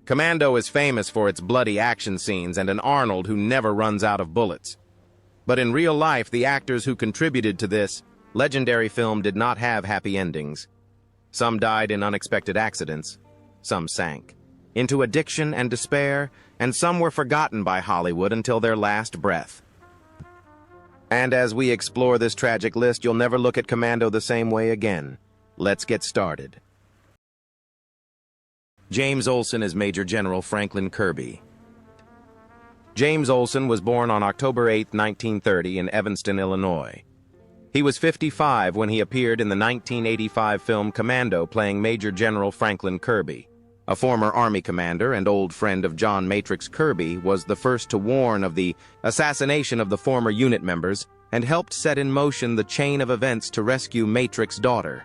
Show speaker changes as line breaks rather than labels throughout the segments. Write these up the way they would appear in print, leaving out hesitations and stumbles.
Commando is famous for its bloody action scenes and an Arnold who never runs out of bullets. But in real life, the actors who contributed to this legendary film did not have happy endings. Some died in unexpected accidents, some sank into addiction and despair, and some were forgotten by Hollywood until their last breath. And as we explore this tragic list, you'll never look at Commando the same way again. Let's get started. James Olsen as Major General Franklin Kirby. James Olsen was born on October 8, 1930 in Evanston, Illinois. He was 55 when he appeared in the 1985 film Commando, playing Major General Franklin Kirby. A former Army commander and old friend of John Matrix Kirby, was the first to warn of the assassination of the former unit members and helped set in motion the chain of events to rescue Matrix's daughter.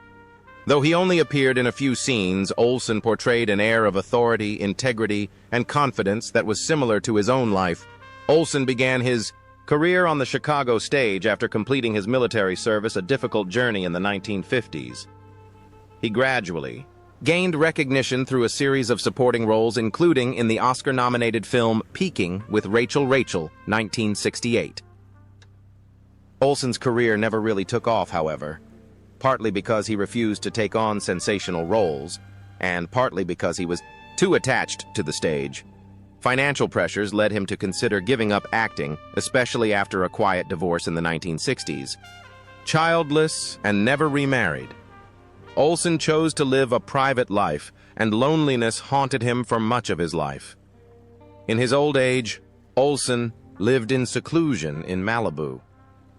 Though he only appeared in a few scenes, Olsen portrayed an air of authority, integrity, and confidence that was similar to his own life. Olsen began his career on the Chicago stage after completing his military service, a difficult journey in the 1950s. He gradually gained recognition through a series of supporting roles, including in the Oscar-nominated film Peking with Rachel, 1968. Olsen's career never really took off, however, partly because he refused to take on sensational roles, and partly because he was too attached to the stage. Financial pressures led him to consider giving up acting, especially after a quiet divorce in the 1960s. Childless and never remarried, Olsen chose to live a private life, and loneliness haunted him for much of his life. In his old age, Olsen lived in seclusion in Malibu.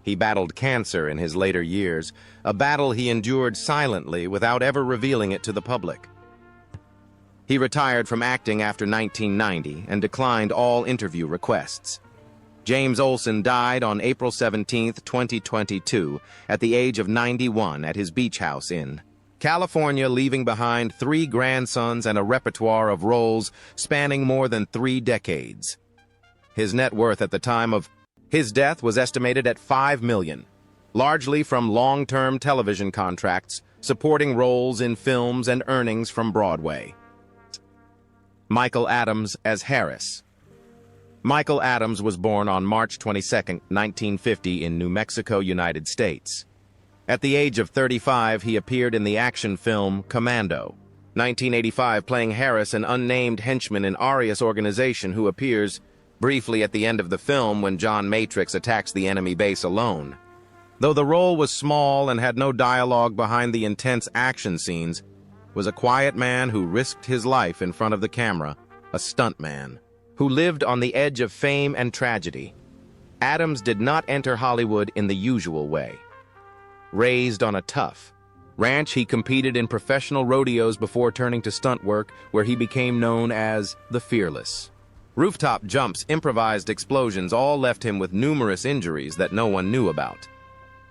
He battled cancer in his later years, a battle he endured silently without ever revealing it to the public. He retired from acting after 1990 and declined all interview requests. James Olsen died on April 17, 2022, at the age of 91 at his beach house in California, leaving behind 3 grandsons and a repertoire of roles spanning more than 3 decades. His net worth at the time of his death was estimated at $5 million, largely from long-term television contracts, supporting roles in films and earnings from Broadway. Michael Adams as Harris. Michael Adams was born on March 22, 1950 in New Mexico, United States. At the age of 35, he appeared in the action film Commando, 1985, playing Harris, an unnamed henchman in Arias' organization who appears briefly at the end of the film when John Matrix attacks the enemy base alone. Though the role was small and had no dialogue behind the intense action scenes, was a quiet man who risked his life in front of the camera, a stuntman who lived on the edge of fame and tragedy. Adams did not enter Hollywood in the usual way. Raised on a tough ranch, he competed in professional rodeos before turning to stunt work, where he became known as the Fearless. Rooftop jumps, improvised explosions, all left him with numerous injuries that no one knew about.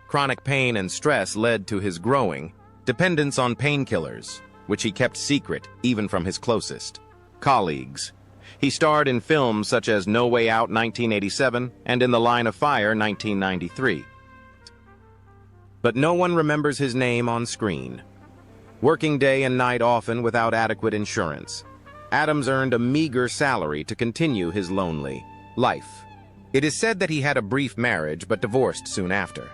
Chronic pain and stress led to his growing dependence on painkillers, which he kept secret even from his closest colleagues. He starred in films such as No Way Out 1987 and In the Line of Fire 1993. But no one remembers his name on screen. Working day and night, often without adequate insurance, Adams earned a meager salary to continue his lonely life. It is said that he had a brief marriage but divorced soon after,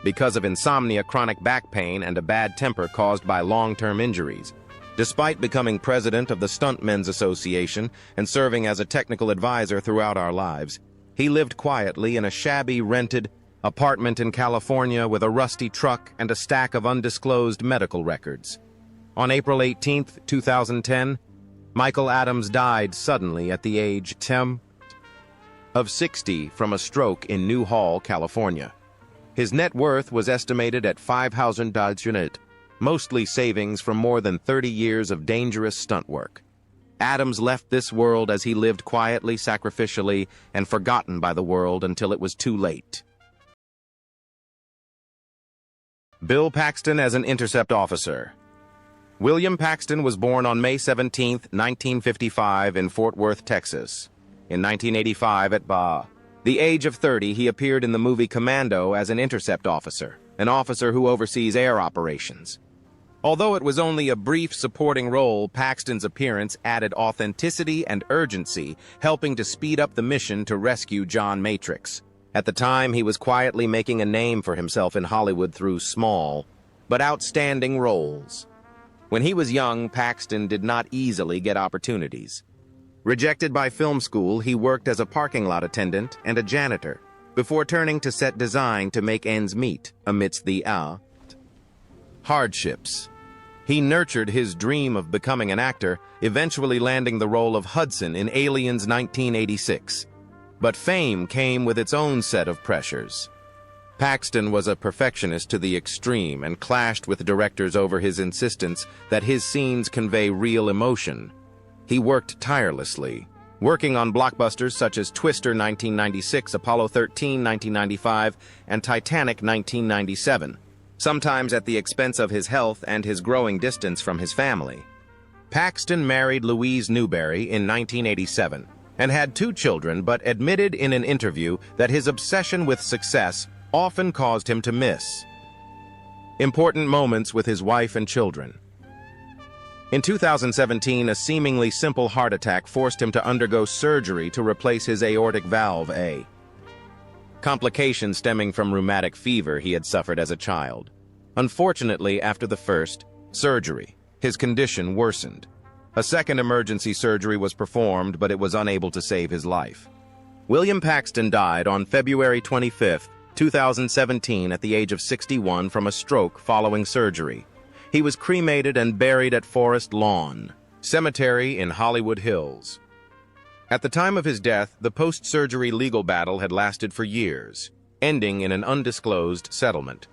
because of insomnia, chronic back pain, and a bad temper caused by long-term injuries. Despite becoming president of the Stuntmen's Association and serving as a technical advisor throughout our lives, he lived quietly in a shabby rented apartment in California with a rusty truck and a stack of undisclosed medical records. On April 18, 2010, Michael Adams died suddenly at the age of 60 from a stroke in New Hall, California. His net worth was estimated at $5,000, mostly savings from more than 30 years of dangerous stunt work. Adams left this world as he lived quietly, sacrificially, and forgotten by the world until it was too late. Bill Paxton as an intercept officer. William Paxton was born on May 17, 1955 in Fort Worth, Texas. In 1985 at the age of 30, he appeared in the movie Commando as an intercept officer, an officer who oversees air operations. Although it was only a brief supporting role, Paxton's appearance added authenticity and urgency, helping to speed up the mission to rescue John Matrix. At the time, he was quietly making a name for himself in Hollywood through small, but outstanding roles. When he was young, Paxton did not easily get opportunities. Rejected by film school, he worked as a parking lot attendant and a janitor, before turning to set design to make ends meet amidst the hardships. He nurtured his dream of becoming an actor, eventually landing the role of Hudson in Aliens 1986. But fame came with its own set of pressures. Paxton was a perfectionist to the extreme and clashed with directors over his insistence that his scenes convey real emotion. He worked tirelessly, working on blockbusters such as Twister 1996, Apollo 13 1995, and Titanic 1997, sometimes at the expense of his health and his growing distance from his family. Paxton married Louise Newberry in 1987 and had 2 children, but admitted in an interview that his obsession with success often caused him to miss important moments with his wife and children. In 2017, a seemingly simple heart attack forced him to undergo surgery to replace his aortic valve, a complication stemming from rheumatic fever he had suffered as a child. Unfortunately, after the first surgery, his condition worsened. A second emergency surgery was performed, but it was unable to save his life. William Paxton died on February 25, 2017, at the age of 61 from a stroke following surgery. He was cremated and buried at Forest Lawn Cemetery in Hollywood Hills. At the time of his death, the post-surgery legal battle had lasted for years, ending in an undisclosed settlement.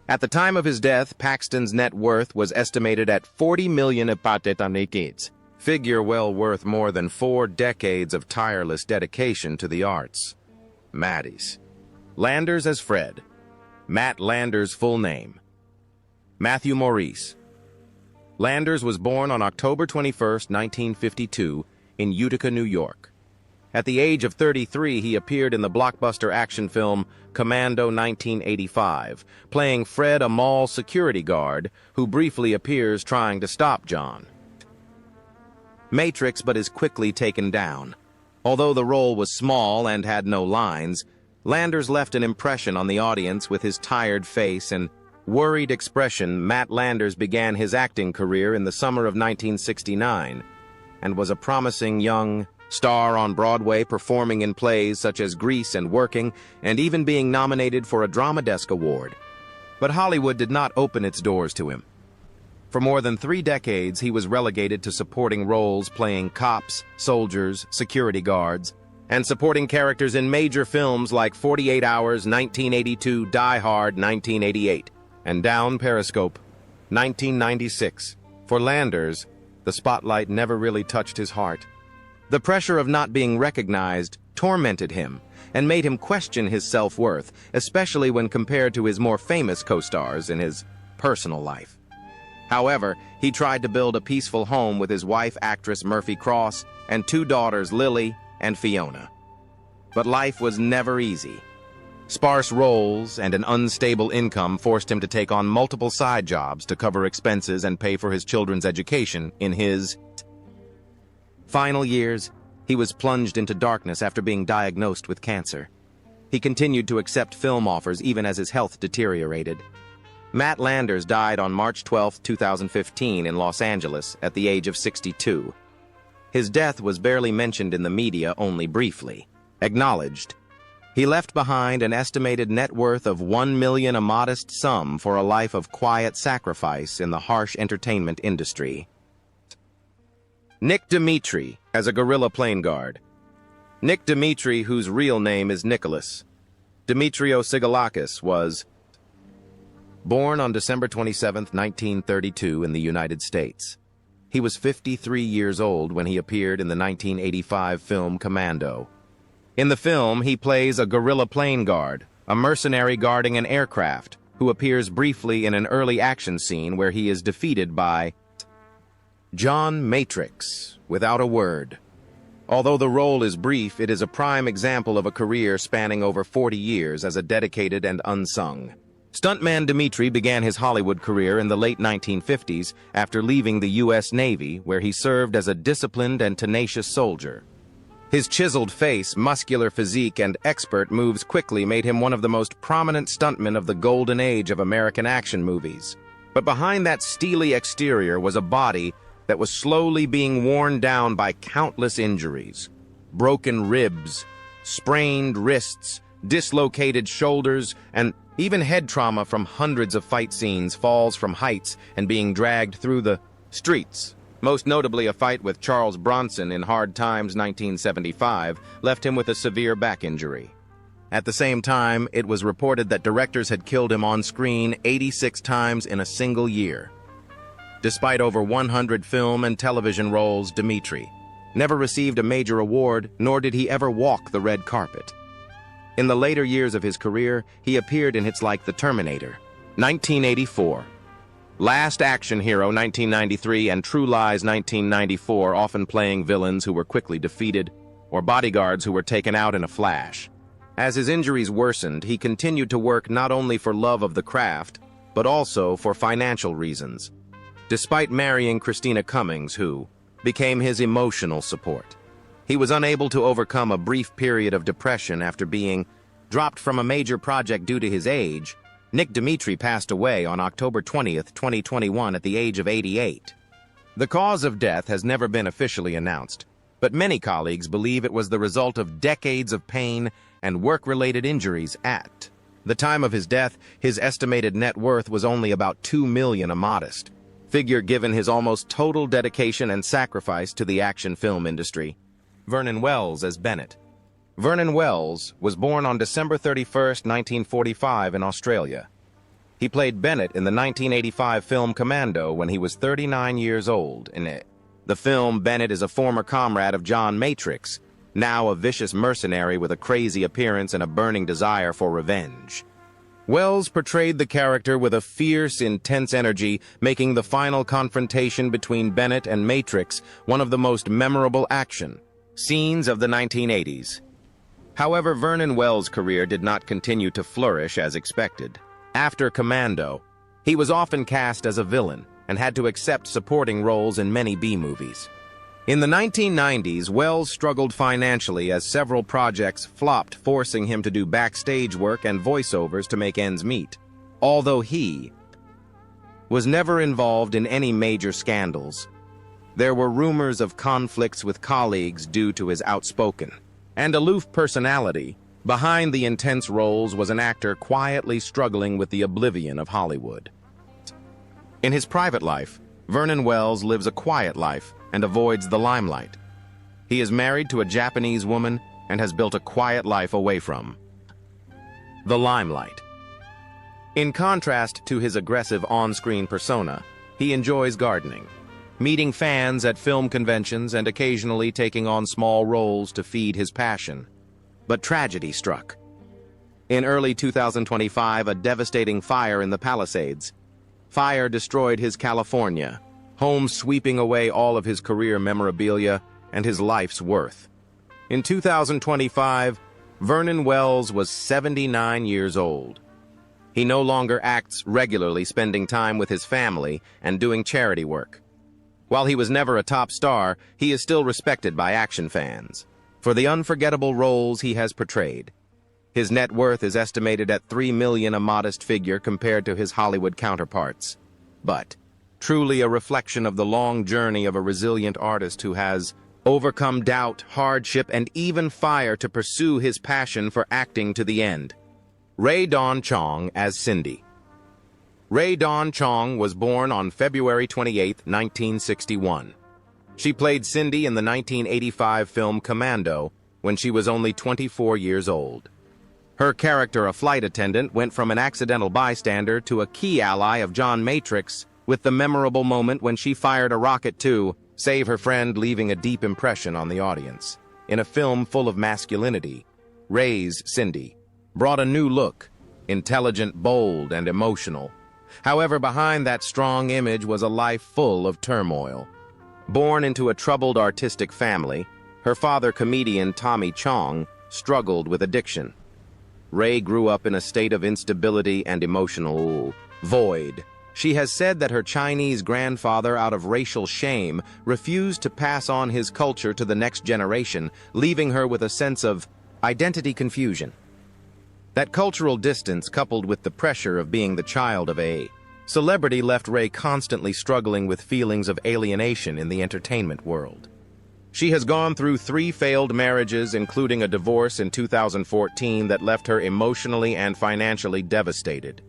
At the time of his death, Paxton's net worth was estimated at 40 million patetanikids, figure well worth more than 4 decades of tireless dedication to the arts. Matties. Landers as Fred. Matt Landers' full name: Matthew Maurice. Landers was born on October 21, 1952, in Utica, New York. At the age of 33, he appeared in the blockbuster action film Commando 1985, playing Fred, a mall security guard who briefly appears trying to stop John Matrix but is quickly taken down. Although the role was small and had no lines, Landers left an impression on the audience with his tired face and worried expression. Matt Landers began his acting career in the summer of 1969 and was a promising young star on Broadway, performing in plays such as Grease and Working, and even being nominated for a Drama Desk Award. But Hollywood did not open its doors to him. For more than 3 decades, he was relegated to supporting roles playing cops, soldiers, security guards, and supporting characters in major films like 48 Hours, 1982, Die Hard, 1988, and Down Periscope, 1996. For Landers, the spotlight never really touched his heart. The pressure of not being recognized tormented him and made him question his self-worth, especially when compared to his more famous co-stars in his personal life. However, he tried to build a peaceful home with his wife, actress Murphy Cross, and 2 daughters, Lily and Fiona. But life was never easy. Sparse roles and an unstable income forced him to take on multiple side jobs to cover expenses and pay for his children's education. In his final years, he was plunged into darkness after being diagnosed with cancer. He continued to accept film offers even as his health deteriorated. Matt Landers died on March 12, 2015 in Los Angeles at the age of 62. His death was barely mentioned in the media, only briefly acknowledged. He left behind an estimated net worth of $1 million, a modest sum for a life of quiet sacrifice in the harsh entertainment industry. Nick Dimitri as a guerrilla plane guard. Nick Dimitri, whose real name is Nicholas Dimitrios Sigalakis, was born on December 27, 1932 in the United States. He was 53 years old when he appeared in the 1985 film Commando. In the film, he plays a guerrilla plane guard, a mercenary guarding an aircraft, who appears briefly in an early action scene where he is defeated by John Matrix without a word. Although the role is brief, it is a prime example of a career spanning over 40 years as a dedicated and unsung Stuntman Dimitri began his Hollywood career in the late 1950s after leaving the U.S. Navy, where he served as a disciplined and tenacious soldier. His chiseled face, muscular physique, and expert moves quickly made him one of the most prominent stuntmen of the golden age of American action movies. But behind that steely exterior was a body that was slowly being worn down by countless injuries. Broken ribs, sprained wrists, dislocated shoulders, and even head trauma from hundreds of fight scenes, falls from heights, and being dragged through the streets. Most notably, a fight with Charles Bronson in Hard Times 1975 left him with a severe back injury. At the same time, it was reported that directors had killed him on screen 86 times in a single year. Despite over 100 film and television roles, Dimitri never received a major award, nor did he ever walk the red carpet. In the later years of his career, he appeared in hits like The Terminator, 1984, Last Action Hero, 1993, and True Lies, 1994, often playing villains who were quickly defeated, or bodyguards who were taken out in a flash. As his injuries worsened, he continued to work not only for love of the craft, but also for financial reasons, despite marrying Christina Cummings, who became his emotional support. He was unable to overcome a brief period of depression after being dropped from a major project due to his age. Nick Dimitri passed away on October 20th, 2021 at the age of 88. The cause of death has never been officially announced, but many colleagues believe it was the result of decades of pain and work-related injuries. At the time of his death, his estimated net worth was only about $2 million, a modest figure given his almost total dedication and sacrifice to the action film industry. Vernon Wells as Bennett. Vernon Wells was born on December 31st, 1945 in Australia. He played Bennett in the 1985 film Commando when he was 39 years old. In it, the film, Bennett is a former comrade of John Matrix, now a vicious mercenary with a crazy appearance and a burning desire for revenge. Wells portrayed the character with a fierce, intense energy, making the final confrontation between Bennett and Matrix one of the most memorable action scenes of the 1980s. However, Vernon Wells' career did not continue to flourish as expected. After Commando, he was often cast as a villain and had to accept supporting roles in many B-movies. In the 1990s, Wells struggled financially as several projects flopped, forcing him to do backstage work and voiceovers to make ends meet. Although he was never involved in any major scandals, there were rumors of conflicts with colleagues due to his outspoken and aloof personality. Behind the intense roles was an actor quietly struggling with the oblivion of Hollywood. In his private life, Vernon Wells lives a quiet life and avoids the limelight. He is married to a Japanese woman and has built a quiet life away from the limelight. In contrast to his aggressive on-screen persona, he enjoys gardening, meeting fans at film conventions, and occasionally taking on small roles to feed his passion. But tragedy struck. In early 2025, a devastating fire in the Palisades. Fire destroyed his California home, sweeping away all of his career memorabilia and his life's worth. In 2025, Vernon Wells was 79 years old. He no longer acts regularly, spending time with his family and doing charity work. While he was never a top star, he is still respected by action fans for the unforgettable roles he has portrayed. His net worth is estimated at $3 million, a modest figure compared to his Hollywood counterparts, but truly a reflection of the long journey of a resilient artist who has overcome doubt, hardship, and even fire to pursue his passion for acting to the end. Rae Dawn Chong as Cindy. Rae Dawn Chong was born on February 28, 1961. She played Cindy in the 1985 film Commando when she was only 24 years old. Her character, a flight attendant, went from an accidental bystander to a key ally of John Matrix, with the memorable moment when she fired a rocket to save her friend, leaving a deep impression on the audience. In a film full of masculinity, Rae's Cindy brought a new look, intelligent, bold, and emotional. However, behind that strong image was a life full of turmoil. Born into a troubled artistic family, her father, comedian Tommy Chong, struggled with addiction. Ray grew up in a state of instability and emotional void. She has said that her Chinese grandfather, out of racial shame, refused to pass on his culture to the next generation, leaving her with a sense of identity confusion. That cultural distance, coupled with the pressure of being the child of a celebrity, left Ray constantly struggling with feelings of alienation in the entertainment world. She has gone through 3 failed marriages, including a divorce in 2014 that left her emotionally and financially devastated.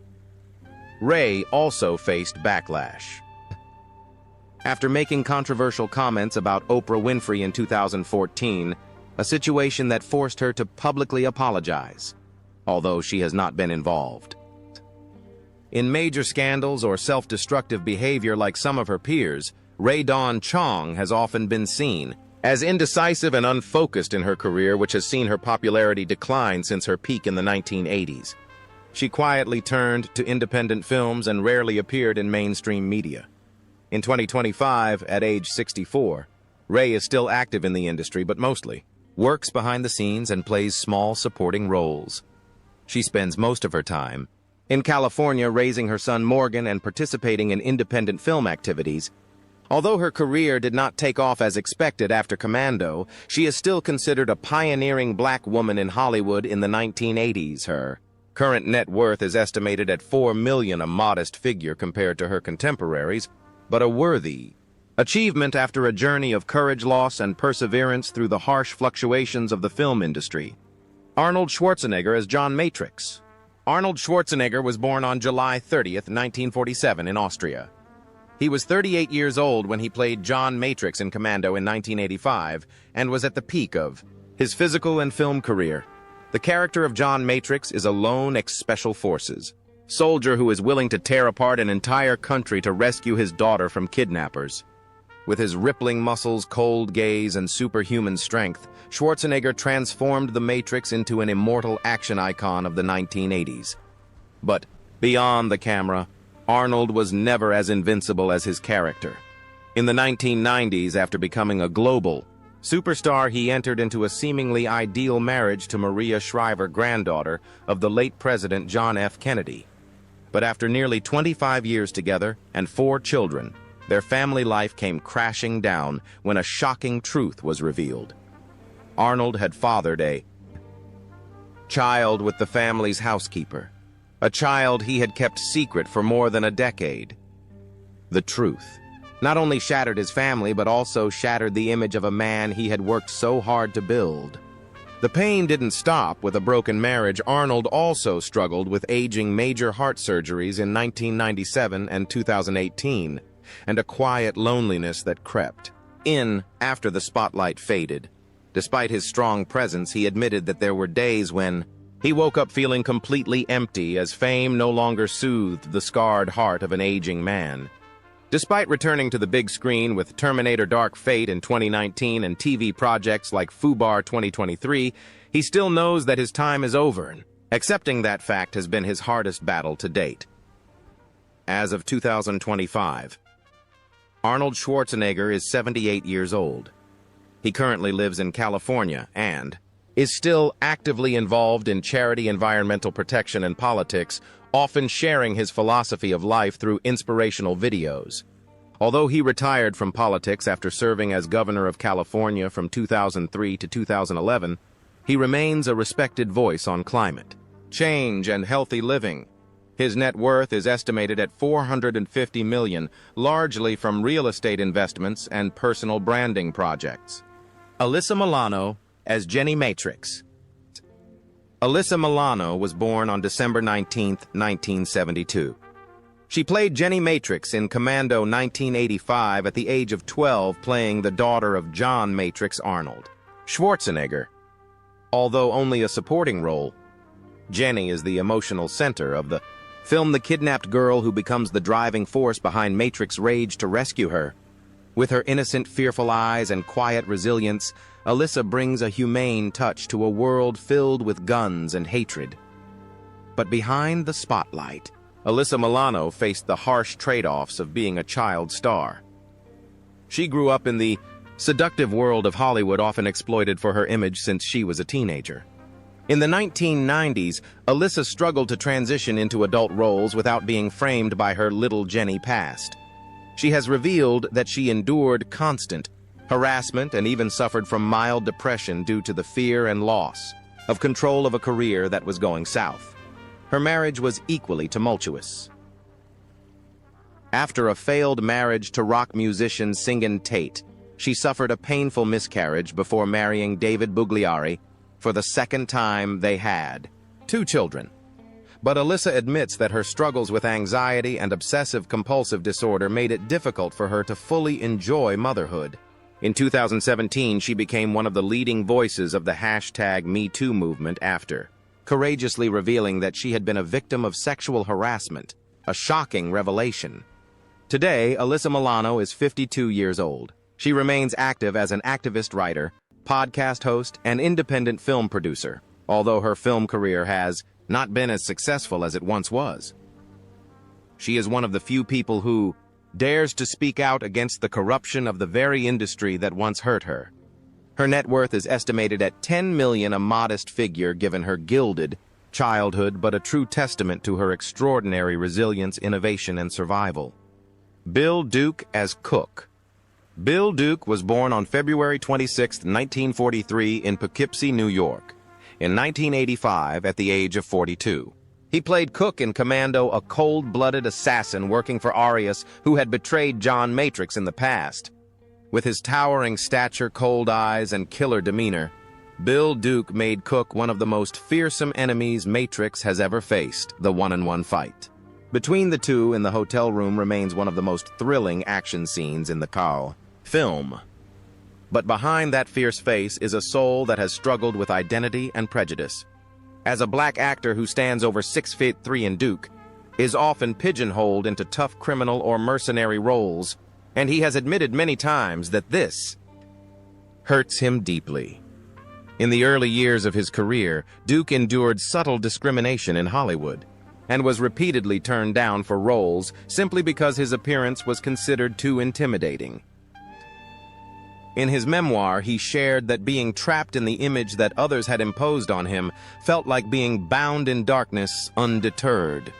Ray also faced backlash. After making controversial comments about Oprah Winfrey in 2014, a situation that forced her to publicly apologize, although she has not been involved in major scandals or self-destructive behavior like some of her peers. Ray Dawn Chong has often been seen as indecisive and unfocused in her career, which has seen her popularity decline since her peak in the 1980s. She quietly turned to independent films and rarely appeared in mainstream media. In 2025, at age 64, Ray is still active in the industry, but mostly works behind the scenes and plays small supporting roles. She spends most of her time in California raising her son Morgan and participating in independent film activities. Although her career did not take off as expected after Commando, she is still considered a pioneering black woman in Hollywood in the 1980s. Her current net worth is estimated at $4 million, a modest figure compared to her contemporaries, but a worthy achievement after a journey of courage, loss, and perseverance through the harsh fluctuations of the film industry. Arnold Schwarzenegger as John Matrix. Arnold Schwarzenegger was born on July 30th, 1947 in Austria. He was 38 years old when he played John Matrix in Commando in 1985 and was at the peak of his physical and film career. The character of John Matrix is a lone ex-special forces soldier who is willing to tear apart an entire country to rescue his daughter from kidnappers. With his rippling muscles, cold gaze, and superhuman strength, Schwarzenegger transformed the Matrix into an immortal action icon of the 1980s. But beyond the camera, Arnold was never as invincible as his character. In the 1990s, after becoming a global superstar, he entered into a seemingly ideal marriage to Maria Shriver, granddaughter of the late President John F. Kennedy. But after nearly 25 years together and 4 children, their family life came crashing down when a shocking truth was revealed. Arnold had fathered a child with the family's housekeeper, a child he had kept secret for more than a decade. The truth not only shattered his family, but also shattered the image of a man he had worked so hard to build. The pain didn't stop with a broken marriage. Arnold also struggled with aging, major heart surgeries in 1997 and 2018, and a quiet loneliness that crept in after the spotlight faded. Despite his strong presence, he admitted that there were days when he woke up feeling completely empty, as fame no longer soothed the scarred heart of an aging man. Despite returning to the big screen with Terminator Dark Fate in 2019 and TV projects like Fubar 2023, he still knows that his time is over. Accepting that fact has been his hardest battle to date. As of 2025, Arnold Schwarzenegger is 78 years old. He currently lives in California and is still actively involved in charity, environmental protection, and politics, often sharing his philosophy of life through inspirational videos. Although he retired from politics after serving as governor of California from 2003 to 2011, he remains a respected voice on climate change and healthy living. His net worth is estimated at $450 million, largely from real estate investments and personal branding projects. Alyssa Milano as Jenny Matrix. Alyssa Milano was born on December 19, 1972. She played Jenny Matrix in Commando 1985 at the age of 12, playing the daughter of John Matrix Arnold Schwarzenegger. Although only a supporting role, Jenny is the emotional center of the film, the kidnapped girl who becomes the driving force behind Matrix's rage to rescue her. With her innocent, fearful eyes and quiet resilience, Alyssa brings a humane touch to a world filled with guns and hatred. But behind the spotlight, Alyssa Milano faced the harsh trade-offs of being a child star. She grew up in the seductive world of Hollywood, often exploited for her image since she was a teenager. In the 1990s, Alyssa struggled to transition into adult roles without being framed by her little Jenny past. She has revealed that she endured constant harassment and even suffered from mild depression due to the fear and loss of control of a career that was going south. Her marriage was equally tumultuous. After a failed marriage to rock musician Singen Tate, she suffered a painful miscarriage before marrying David Bugliari. For the second time, they had 2 children. But Alyssa admits that her struggles with anxiety and obsessive-compulsive disorder made it difficult for her to fully enjoy motherhood. In 2017, she became one of the leading voices of the #MeToo movement after courageously revealing that she had been a victim of sexual harassment, a shocking revelation. Today, Alyssa Milano is 52 years old. She remains active as an activist writer, podcast host, and independent film producer, although her film career has not been as successful as it once was. She is one of the few people who dares to speak out against the corruption of the very industry that once hurt her. Her net worth is estimated at $10 million, a modest figure given her gilded childhood, but a true testament to her extraordinary resilience, innovation, and survival. Bill Duke as Cook. Bill Duke was born on February 26, 1943 in Poughkeepsie, New York. In 1985, at the age of 42. He played Cook in Commando, a cold-blooded assassin working for Arias who had betrayed John Matrix in the past. With his towering stature, cold eyes, and killer demeanor, Bill Duke made Cook one of the most fearsome enemies Matrix has ever faced, the one-on-one fight. Between the two in the hotel room remains one of the most thrilling action scenes in the film. But behind that fierce face is a soul that has struggled with identity and prejudice. As a black actor who stands over 6'3" in Duke, is often pigeonholed into tough criminal or mercenary roles, and he has admitted many times that this hurts him deeply. In the early years of his career, Duke endured subtle discrimination in Hollywood, and was repeatedly turned down for roles simply because his appearance was considered too intimidating. In his memoir, he shared that being trapped in the image that others had imposed on him felt like being bound in darkness undeterred.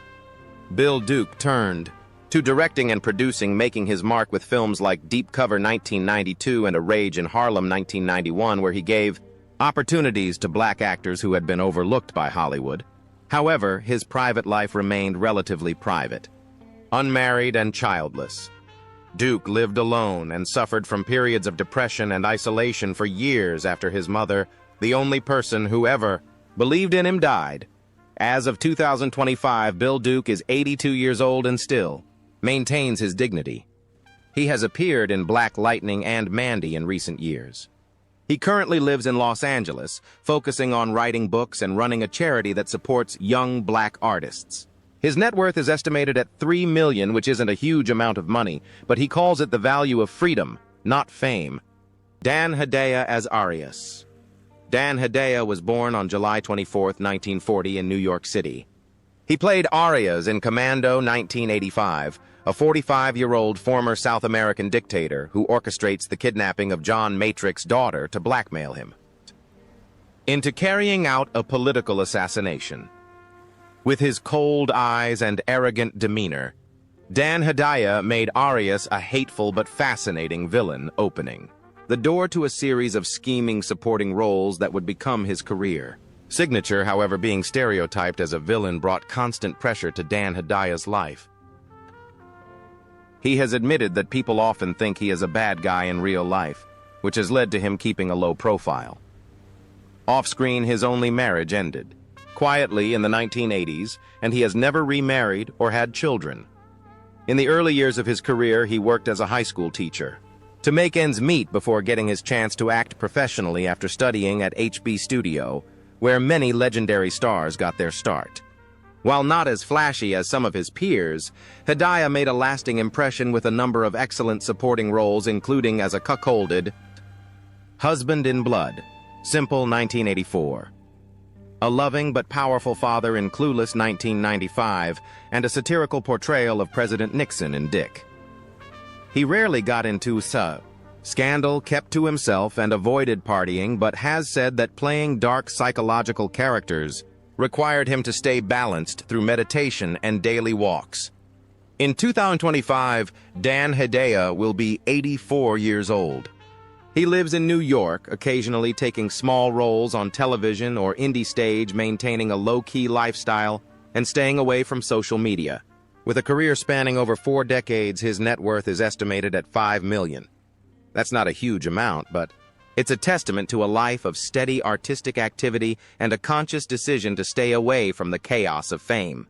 Bill Duke turned to directing and producing, making his mark with films like Deep Cover 1992 and A Rage in Harlem 1991, where he gave opportunities to black actors who had been overlooked by Hollywood. However, his private life remained relatively private. Unmarried and childless, Duke lived alone and suffered from periods of depression and isolation for years after his mother, the only person who ever believed in him, died. As of 2025, Bill Duke is 82 years old and still maintains his dignity. He has appeared in Black Lightning and Mandy in recent years. He currently lives in Los Angeles, focusing on writing books and running a charity that supports young black artists. His net worth is estimated at $3 million, which isn't a huge amount of money, but he calls it the value of freedom, not fame. Dan Hedaya as Arias. Dan Hedaya was born on July 24, 1940 in New York City. He played Arias in Commando 1985, a 45-year-old former South American dictator who orchestrates the kidnapping of John Matrix's daughter to blackmail him into carrying out a political assassination. With his cold eyes and arrogant demeanor, Dan Hedaya made Arias a hateful but fascinating villain, opening the door to a series of scheming supporting roles that would become his career. Signature, however, being stereotyped as a villain brought constant pressure to Dan Hedaya's life. He has admitted that people often think he is a bad guy in real life, which has led to him keeping a low profile. Off-screen, his only marriage ended quietly in the 1980s, and he has never remarried or had children. In the early years of his career, he worked as a high school teacher to make ends meet before getting his chance to act professionally after studying at HB Studio, where many legendary stars got their start. While not as flashy as some of his peers, Hedaya made a lasting impression with a number of excellent supporting roles, including as a cuckolded husband in Blood, Simple 1984, a loving but powerful father in Clueless 1995, and a satirical portrayal of President Nixon in Dick. He rarely got into Scandal kept to himself and avoided partying, but has said that playing dark psychological characters required him to stay balanced through meditation and daily walks. In 2025, Dan Hedaya will be 84 years old. He lives in New York, occasionally taking small roles on television or indie stage, maintaining a low-key lifestyle and staying away from social media. With a career spanning over 4 decades, his net worth is estimated at $5 million. That's not a huge amount, but it's a testament to a life of steady artistic activity and a conscious decision to stay away from the chaos of fame.